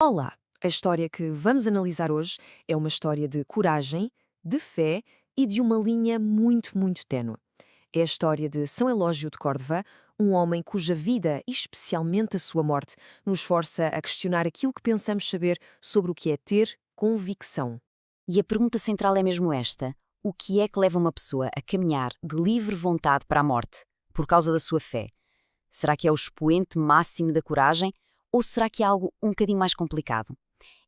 Olá! A história que vamos analisar hoje é uma história de coragem, de fé e de uma linha muito ténue. É a história de São Elógio de Córdoba, um homem cuja vida, e especialmente a sua morte, nos força a questionar aquilo que pensamos saber sobre o que é ter convicção. E a pergunta central é mesmo esta: o que é que leva uma pessoa a caminhar de livre vontade para a morte, por causa da sua fé? Será que é o expoente máximo da coragem ou será que é algo um bocadinho mais complicado?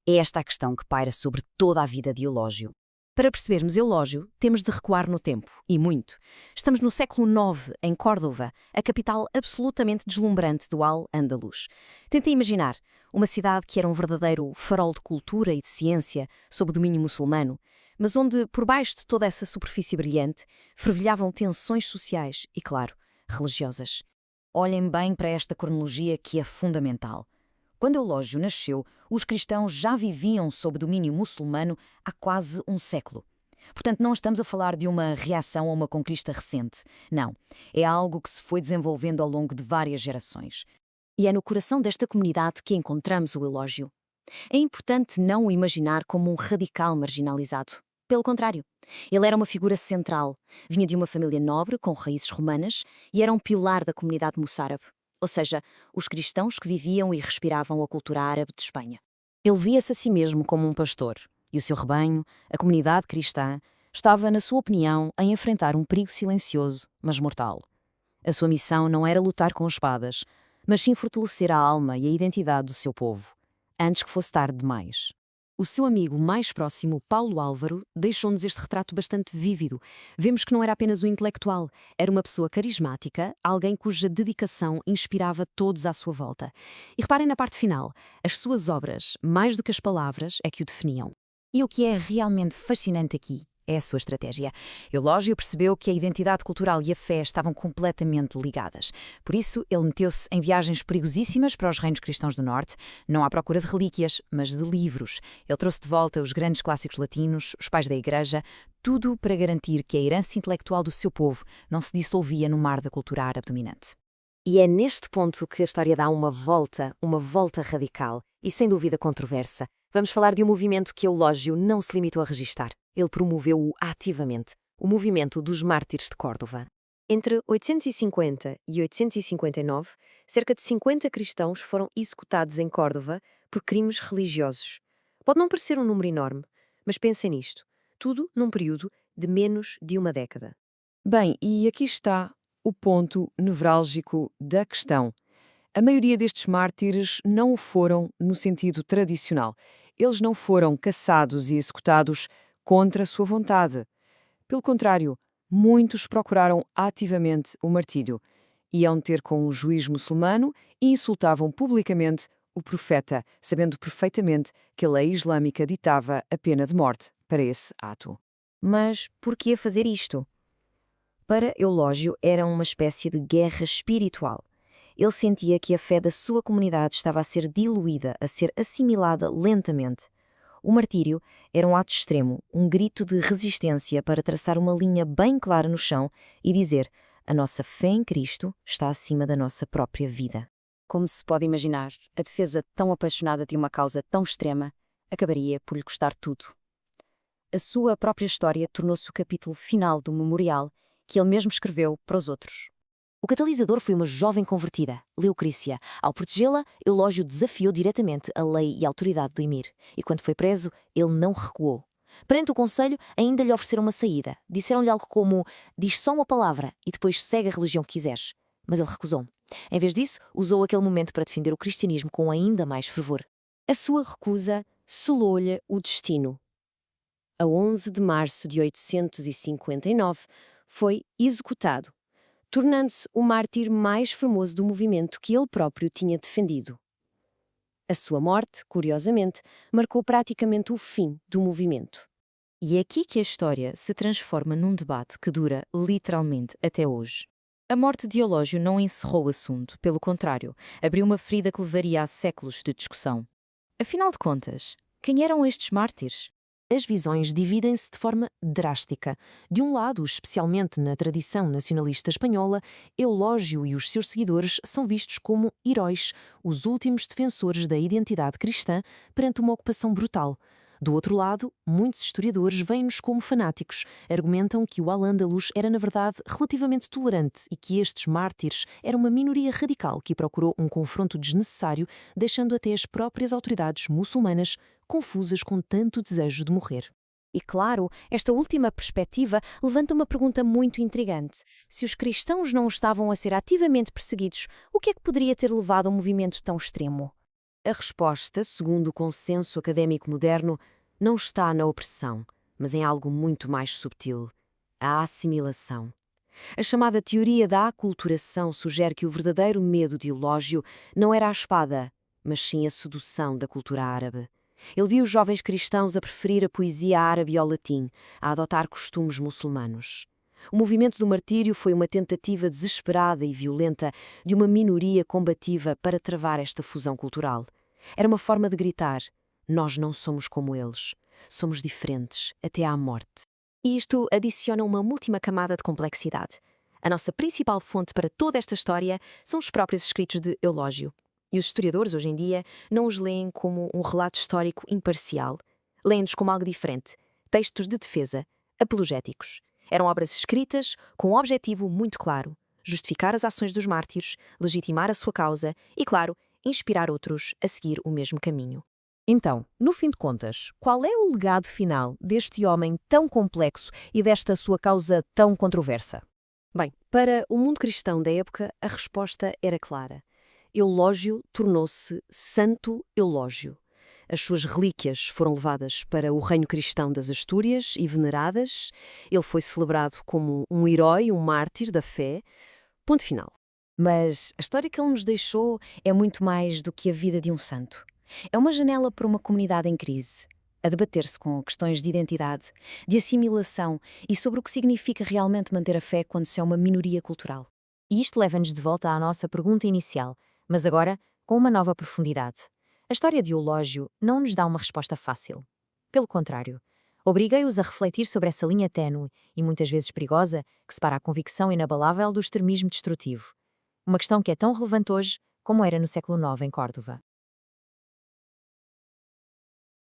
É esta a questão que paira sobre toda a vida de Eulógio. Para percebermos Eulógio, temos de recuar no tempo, e muito. Estamos no século IX, em Córdoba, a capital absolutamente deslumbrante do Al-Ándalus. Tentem imaginar uma cidade que era um verdadeiro farol de cultura e de ciência sob domínio muçulmano, mas onde, por baixo de toda essa superfície brilhante, fervilhavam tensões sociais e, claro, religiosas. Olhem bem para esta cronologia que é fundamental. Quando Eulógio nasceu, os cristãos já viviam sob domínio muçulmano há quase um século. Portanto, não estamos a falar de uma reação a uma conquista recente. Não. É algo que se foi desenvolvendo ao longo de várias gerações. E é no coração desta comunidade que encontramos o Eulógio. É importante não o imaginar como um radical marginalizado. Pelo contrário, ele era uma figura central, vinha de uma família nobre com raízes romanas e era um pilar da comunidade moçárabe, ou seja, os cristãos que viviam e respiravam a cultura árabe de Espanha. Ele via-se a si mesmo como um pastor, e o seu rebanho, a comunidade cristã, estava, na sua opinião, a enfrentar um perigo silencioso, mas mortal. A sua missão não era lutar com espadas, mas sim fortalecer a alma e a identidade do seu povo, antes que fosse tarde demais. O seu amigo mais próximo, Paulo Álvaro, deixou-nos este retrato bastante vívido. Vemos que não era apenas um intelectual, era uma pessoa carismática, alguém cuja dedicação inspirava todos à sua volta. E reparem na parte final, as suas obras, mais do que as palavras, é que o definiam. E o que é realmente fascinante aqui é a sua estratégia. Eulógio percebeu que a identidade cultural e a fé estavam completamente ligadas. Por isso, ele meteu-se em viagens perigosíssimas para os reinos cristãos do Norte, não à procura de relíquias, mas de livros. Ele trouxe de volta os grandes clássicos latinos, os pais da Igreja, tudo para garantir que a herança intelectual do seu povo não se dissolvia no mar da cultura árabe dominante. E é neste ponto que a história dá uma volta radical e sem dúvida controversa. Vamos falar de um movimento que Eulógio não se limitou a registar. Ele promoveu-o ativamente, o movimento dos Mártires de Córdoba. Entre 850 e 859, cerca de 50 cristãos foram executados em Córdoba por crimes religiosos. Pode não parecer um número enorme, mas pensem nisto. Tudo num período de menos de uma década. Bem, e aqui está o ponto nevrálgico da questão. A maioria destes mártires não o foram no sentido tradicional. Eles não foram caçados e executados contra a sua vontade. Pelo contrário, muitos procuraram ativamente o martírio. Iam ter com o juiz muçulmano e insultavam publicamente o profeta, sabendo perfeitamente que a lei islâmica ditava a pena de morte para esse ato. Mas por que fazer isto? Para Eulógio era uma espécie de guerra espiritual. Ele sentia que a fé da sua comunidade estava a ser diluída, a ser assimilada lentamente. O martírio era um ato extremo, um grito de resistência para traçar uma linha bem clara no chão e dizer: a nossa fé em Cristo está acima da nossa própria vida. Como se pode imaginar, a defesa tão apaixonada de uma causa tão extrema acabaria por lhe custar tudo. A sua própria história tornou-se o capítulo final do memorial que ele mesmo escreveu para os outros. O catalisador foi uma jovem convertida, Leocrícia. Ao protegê-la, Eulógio desafiou diretamente a lei e a autoridade do emir. E quando foi preso, ele não recuou. Perante o conselho, ainda lhe ofereceram uma saída. Disseram-lhe algo como: diz só uma palavra e depois segue a religião que quiseres. Mas ele recusou. Em vez disso, usou aquele momento para defender o cristianismo com ainda mais fervor. A sua recusa selou-lhe o destino. A 11 de março de 859, foi executado, tornando-se o mártir mais famoso do movimento que ele próprio tinha defendido. A sua morte, curiosamente, marcou praticamente o fim do movimento. E é aqui que a história se transforma num debate que dura literalmente até hoje. A morte de Eulógio não encerrou o assunto, pelo contrário, abriu uma ferida que levaria a séculos de discussão. Afinal de contas, quem eram estes mártires? As visões dividem-se de forma drástica. De um lado, especialmente na tradição nacionalista espanhola, Eulógio e os seus seguidores são vistos como heróis, os últimos defensores da identidade cristã perante uma ocupação brutal. Do outro lado, muitos historiadores veem-nos como fanáticos, argumentam que o Al-Ándalus era, na verdade, relativamente tolerante e que estes mártires eram uma minoria radical que procurou um confronto desnecessário, deixando até as próprias autoridades muçulmanas confusas com tanto desejo de morrer. E claro, esta última perspectiva levanta uma pergunta muito intrigante. Se os cristãos não estavam a ser ativamente perseguidos, o que é que poderia ter levado a um movimento tão extremo? A resposta, segundo o consenso académico moderno, não está na opressão, mas em algo muito mais subtil: a assimilação. A chamada teoria da aculturação sugere que o verdadeiro medo de Eulógio não era a espada, mas sim a sedução da cultura árabe. Ele viu os jovens cristãos a preferir a poesia árabe ao latim, a adotar costumes muçulmanos. O movimento do martírio foi uma tentativa desesperada e violenta de uma minoria combativa para travar esta fusão cultural. Era uma forma de gritar: nós não somos como eles, somos diferentes, até à morte. E isto adiciona uma última camada de complexidade. A nossa principal fonte para toda esta história são os próprios escritos de Eulógio. E os historiadores, hoje em dia, não os leem como um relato histórico imparcial. Leem-nos como algo diferente. Textos de defesa, apologéticos. Eram obras escritas com um objetivo muito claro: justificar as ações dos mártires, legitimar a sua causa e, claro, inspirar outros a seguir o mesmo caminho. Então, no fim de contas, qual é o legado final deste homem tão complexo e desta sua causa tão controversa? Bem, para o mundo cristão da época, a resposta era clara. Eulógio tornou-se Santo Eulógio. As suas relíquias foram levadas para o reino cristão das Astúrias e veneradas. Ele foi celebrado como um herói, um mártir da fé. Ponto final. Mas a história que ele nos deixou é muito mais do que a vida de um santo. É uma janela para uma comunidade em crise, a debater-se com questões de identidade, de assimilação e sobre o que significa realmente manter a fé quando se é uma minoria cultural. E isto leva-nos de volta à nossa pergunta inicial, mas agora com uma nova profundidade. A história de Eulógio não nos dá uma resposta fácil. Pelo contrário, obriguei-os a refletir sobre essa linha ténue e muitas vezes perigosa que separa a convicção inabalável do extremismo destrutivo. Uma questão que é tão relevante hoje como era no século IX em Córdoba.